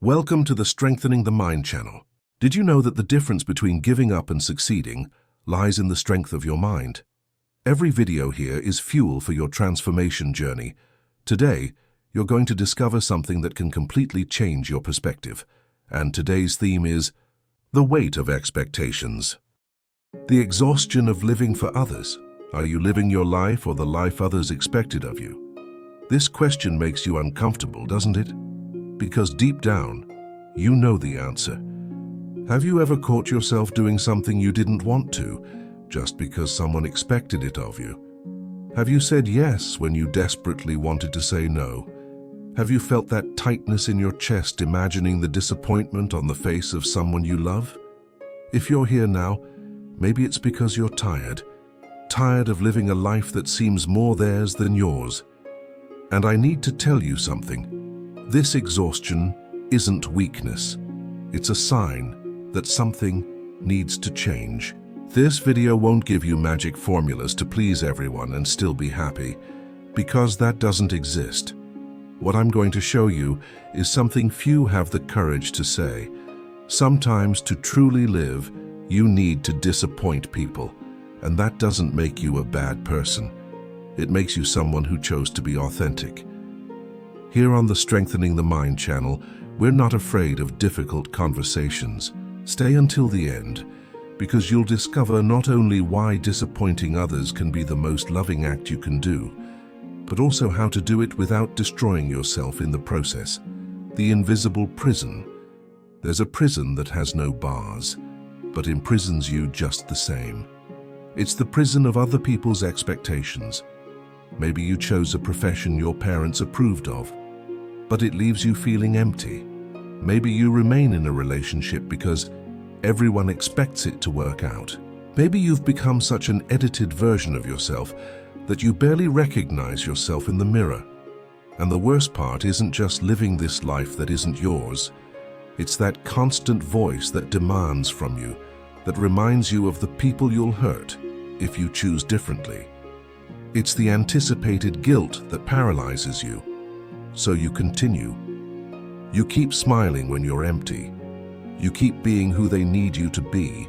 Welcome to the Strengthening the Mind channel. Did you know that the difference between giving up and succeeding lies in the strength of your mind? Every video here is fuel for your transformation journey. Today, you're going to discover something that can completely change your perspective. And today's theme is the weight of expectations. The exhaustion of living for others. Are you living your life or the life others expected of you? This question makes you uncomfortable, doesn't it? Because deep down, you know the answer. Have you ever caught yourself doing something you didn't want to, just because someone expected it of you? Have you said yes when you desperately wanted to say no? Have you felt that tightness in your chest imagining the disappointment on the face of someone you love? If you're here now, maybe it's because you're tired of living a life that seems more theirs than yours. And I need to tell you something. This exhaustion isn't weakness. It's a sign that something needs to change. This video won't give you magic formulas to please everyone and still be happy, because that doesn't exist. What I'm going to show you is something few have the courage to say. Sometimes to truly live, you need to disappoint people, and that doesn't make you a bad person. It makes you someone who chose to be authentic. Here on the Strengthening the Mind channel, we're not afraid of difficult conversations. Stay until the end, because you'll discover not only why disappointing others can be the most loving act you can do, but also how to do it without destroying yourself in the process. The invisible prison. There's a prison that has no bars, but imprisons you just the same. It's the prison of other people's expectations. Maybe you chose a profession your parents approved of, but it leaves you feeling empty. Maybe you remain in a relationship because everyone expects it to work out. Maybe you've become such an edited version of yourself that you barely recognize yourself in the mirror. And the worst part isn't just living this life that isn't yours. It's that constant voice that demands from you, that reminds you of the people you'll hurt if you choose differently. It's the anticipated guilt that paralyzes you. So you continue. You keep smiling when you're empty. You keep being who they need you to be,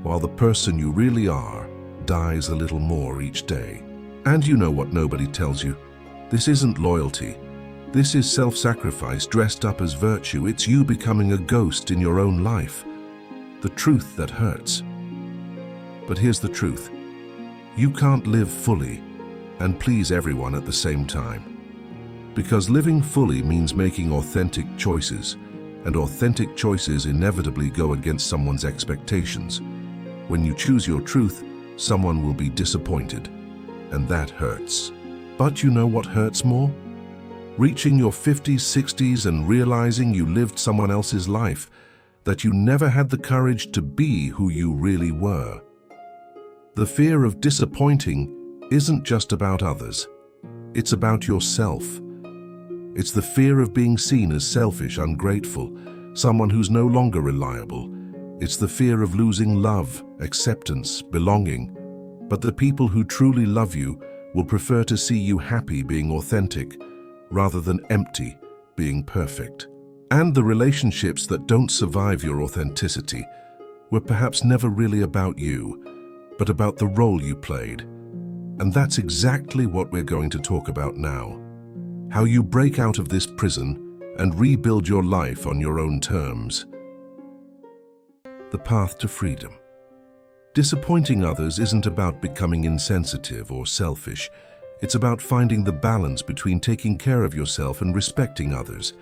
while the person you really are dies a little more each day. And you know what nobody tells you. This isn't loyalty. This is self-sacrifice dressed up as virtue. It's you becoming a ghost in your own life. The truth that hurts. But here's the truth. You can't live fully and please everyone at the same time. Because living fully means making authentic choices, and authentic choices inevitably go against someone's expectations. When you choose your truth, someone will be disappointed, and that hurts. But you know what hurts more? Reaching your 50s, 60s and realizing you lived someone else's life, that you never had the courage to be who you really were. The fear of disappointing isn't just about others. It's about yourself. It's the fear of being seen as selfish, ungrateful, someone who's no longer reliable. It's the fear of losing love, acceptance, belonging. But the people who truly love you will prefer to see you happy being authentic, rather than empty being perfect. And the relationships that don't survive your authenticity were perhaps never really about you, but about the role you played. And that's exactly what we're going to talk about now. How you break out of this prison and rebuild your life on your own terms. The path to freedom. Disappointing others isn't about becoming insensitive or selfish. It's about finding the balance between taking care of yourself and respecting others.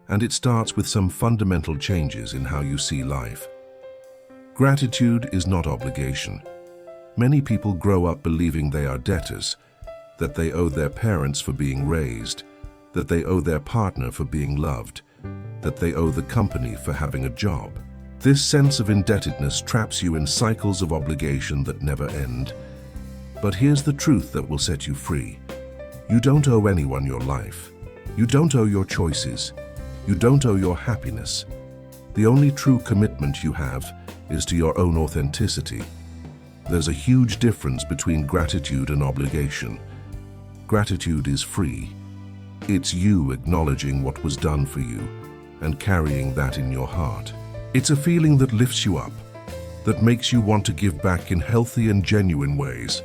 And it starts with some fundamental changes in how you see life. Gratitude is not obligation. Many people grow up believing they are debtors, that they owe their parents for being raised, that they owe their partner for being loved, that they owe the company for having a job. This sense of indebtedness traps you in cycles of obligation that never end. But here's the truth that will set you free. You don't owe anyone your life. You don't owe your choices. You don't owe your happiness. The only true commitment you have is to your own authenticity. There's a huge difference between gratitude and obligation. Gratitude is free. It's you acknowledging what was done for you and carrying that in your heart. It's a feeling that lifts you up, that makes you want to give back in healthy and genuine ways.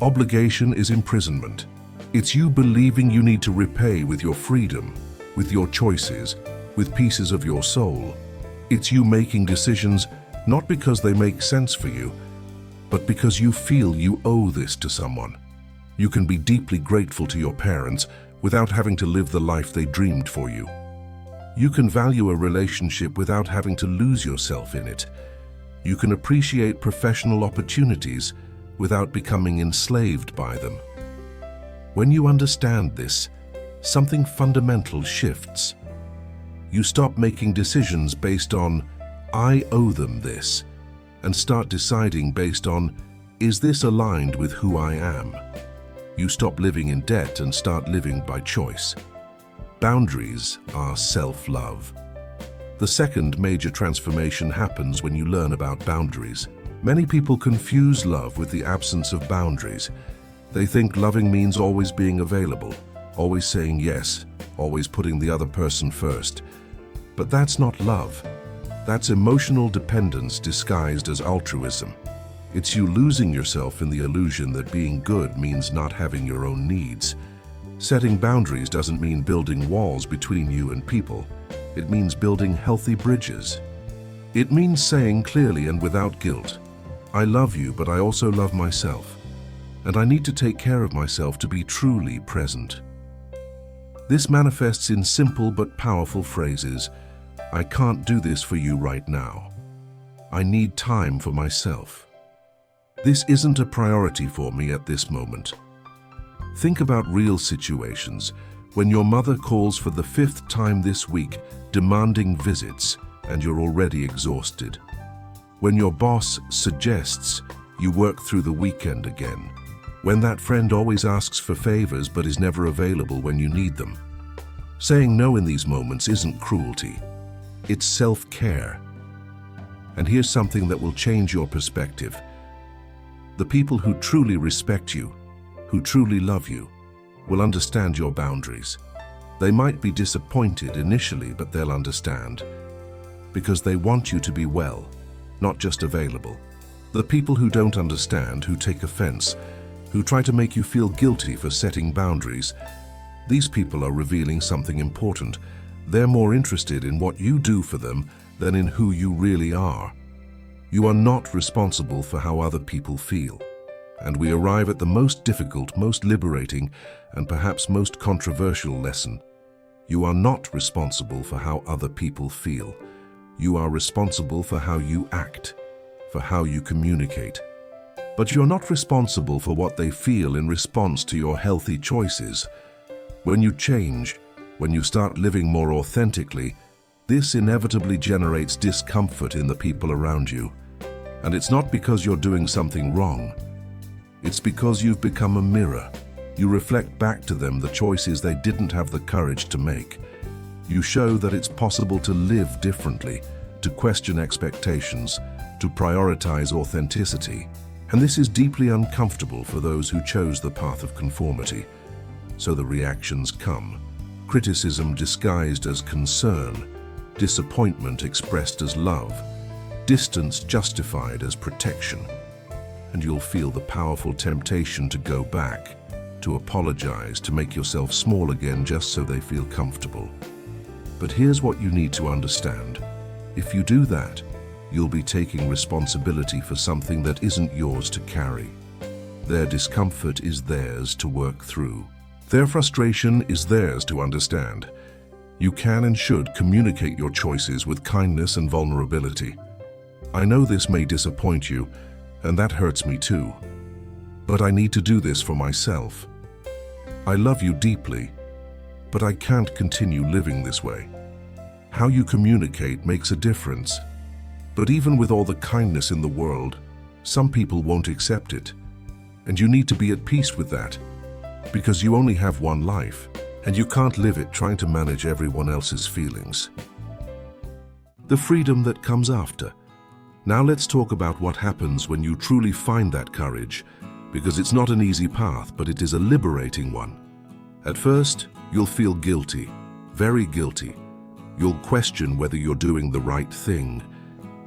Obligation is imprisonment. It's you believing you need to repay with your freedom, with your choices, with pieces of your soul. It's you making decisions not because they make sense for you, but because you feel you owe this to someone. You can be deeply grateful to your parents without having to live the life they dreamed for you. You can value a relationship without having to lose yourself in it. You can appreciate professional opportunities without becoming enslaved by them. When you understand this, something fundamental shifts. You stop making decisions based on, "I owe them this," and start deciding based on, "Is this aligned with who I am?" You stop living in debt and start living by choice. Boundaries are self-love. The second major transformation happens when you learn about boundaries. Many people confuse love with the absence of boundaries. They think loving means always being available, always saying yes, always putting the other person first. But that's not love. That's emotional dependence disguised as altruism. It's you losing yourself in the illusion that being good means not having your own needs. Setting boundaries doesn't mean building walls between you and people. It means building healthy bridges. It means saying clearly and without guilt, "I love you, but I also love myself, and I need to take care of myself to be truly present." This manifests in simple but powerful phrases. "I can't do this for you right now. I need time for myself. This isn't a priority for me at this moment." Think about real situations when your mother calls for the 5th time this week, demanding visits, and you're already exhausted. When your boss suggests you work through the weekend again. When that friend always asks for favors but is never available when you need them. Saying no in these moments isn't cruelty. It's self-care. And here's something that will change your perspective. The people who truly respect you, who truly love you, will understand your boundaries. They might be disappointed initially, but they'll understand. Because they want you to be well, not just available. The people who don't understand, who take offense, who try to make you feel guilty for setting boundaries, these people are revealing something important. They're more interested in what you do for them than in who you really are. You are not responsible for how other people feel. And we arrive at the most difficult, most liberating, and perhaps most controversial lesson. You are not responsible for how other people feel. You are responsible for how you act, for how you communicate. But you're not responsible for what they feel in response to your healthy choices. When you change, when you start living more authentically, this inevitably generates discomfort in the people around you. And it's not because you're doing something wrong. It's because you've become a mirror. You reflect back to them the choices they didn't have the courage to make. You show that it's possible to live differently, to question expectations, to prioritize authenticity. And this is deeply uncomfortable for those who chose the path of conformity. So the reactions come. Criticism disguised as concern, disappointment expressed as love, distance justified as protection. And you'll feel the powerful temptation to go back, to apologize, to make yourself small again just so they feel comfortable. But here's what you need to understand. If you do that, you'll be taking responsibility for something that isn't yours to carry. Their discomfort is theirs to work through. Their frustration is theirs to understand. You can and should communicate your choices with kindness and vulnerability. I know this may disappoint you, and that hurts me too. But I need to do this for myself. I love you deeply, but I can't continue living this way. How you communicate makes a difference. But even with all the kindness in the world, some people won't accept it. And you need to be at peace with that, because you only have one life, and you can't live it trying to manage everyone else's feelings. The freedom that comes after. Now let's talk about what happens when you truly find that courage, because it's not an easy path, but it is a liberating one. At first, you'll feel guilty, very guilty. You'll question whether you're doing the right thing.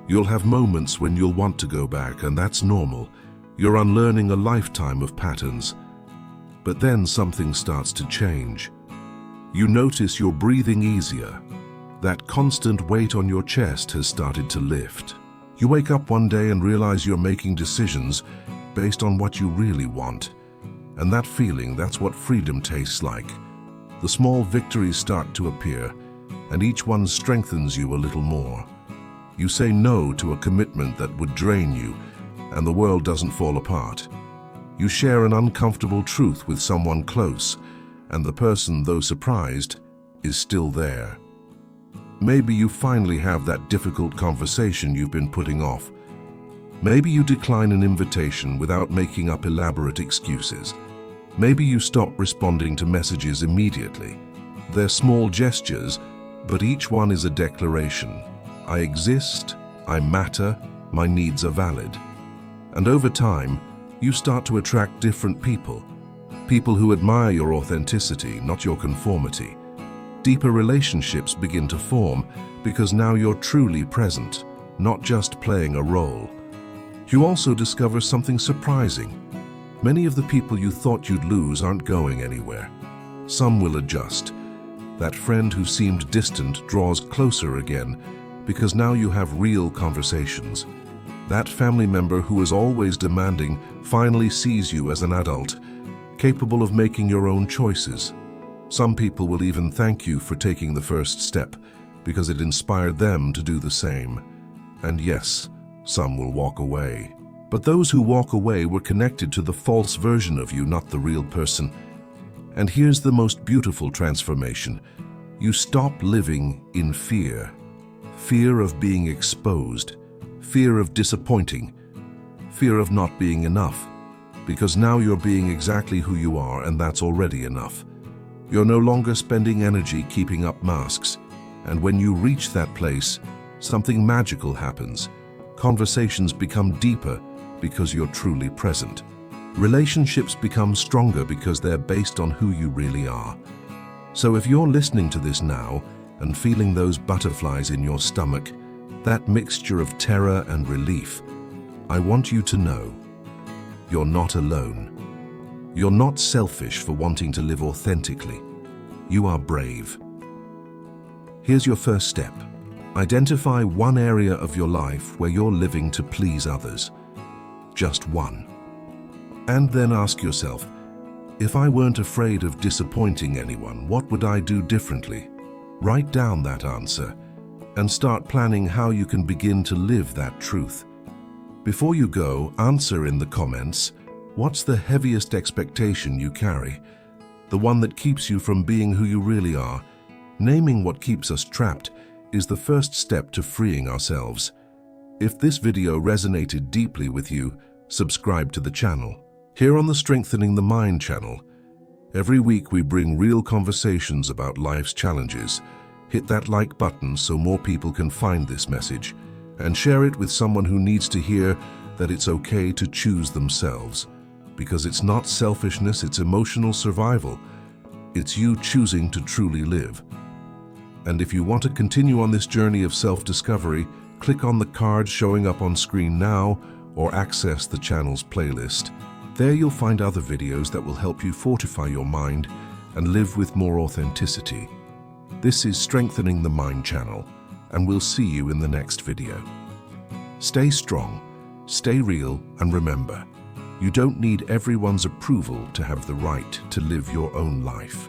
You'll have moments when you'll want to go back, and that's normal. You're unlearning a lifetime of patterns. But then something starts to change. You notice you're breathing easier. That constant weight on your chest has started to lift. You wake up one day and realize you're making decisions based on what you really want. And that feeling, that's what freedom tastes like. The small victories start to appear, and each one strengthens you a little more. You say no to a commitment that would drain you, and the world doesn't fall apart. You share an uncomfortable truth with someone close, and the person, though surprised, is still there. Maybe you finally have that difficult conversation you've been putting off. Maybe you decline an invitation without making up elaborate excuses. Maybe you stop responding to messages immediately. They're small gestures, but each one is a declaration. I exist, I matter, my needs are valid. And over time, you start to attract different people. People who admire your authenticity, not your conformity. Deeper relationships begin to form because now you're truly present, not just playing a role. You also discover something surprising. Many of the people you thought you'd lose aren't going anywhere. Some will adjust. That friend who seemed distant draws closer again because now you have real conversations. That family member who was always demanding finally sees you as an adult, capable of making your own choices. Some people will even thank you for taking the first step because it inspired them to do the same. And yes, some will walk away. But those who walk away were connected to the false version of you, not the real person. And here's the most beautiful transformation. You stop living in fear. Fear of being exposed. Fear of disappointing. Fear of not being enough. Because now you're being exactly who you are, and that's already enough. You're no longer spending energy keeping up masks. And when you reach that place, something magical happens. Conversations become deeper because you're truly present. Relationships become stronger because they're based on who you really are. So if you're listening to this now and feeling those butterflies in your stomach, that mixture of terror and relief, I want you to know you're not alone. You're not selfish for wanting to live authentically. You are brave. Here's your first step. Identify one area of your life where you're living to please others. Just one. And then ask yourself, if I weren't afraid of disappointing anyone, what would I do differently? Write down that answer and start planning how you can begin to live that truth. Before you go, answer in the comments, what's the heaviest expectation you carry? The one that keeps you from being who you really are. Naming what keeps us trapped is the first step to freeing ourselves. If this video resonated deeply with you, subscribe to the channel. Here on the Strengthening the Mind channel, every week we bring real conversations about life's challenges. Hit that like button so more people can find this message, and share it with someone who needs to hear that it's okay to choose themselves. Because it's not selfishness, it's emotional survival. It's you choosing to truly live. And if you want to continue on this journey of self-discovery, click on the card showing up on screen now or access the channel's playlist. There you'll find other videos that will help you fortify your mind and live with more authenticity. This is Strengthening the Mind channel, and we'll see you in the next video. Stay strong, stay real, and remember, you don't need everyone's approval to have the right to live your own life.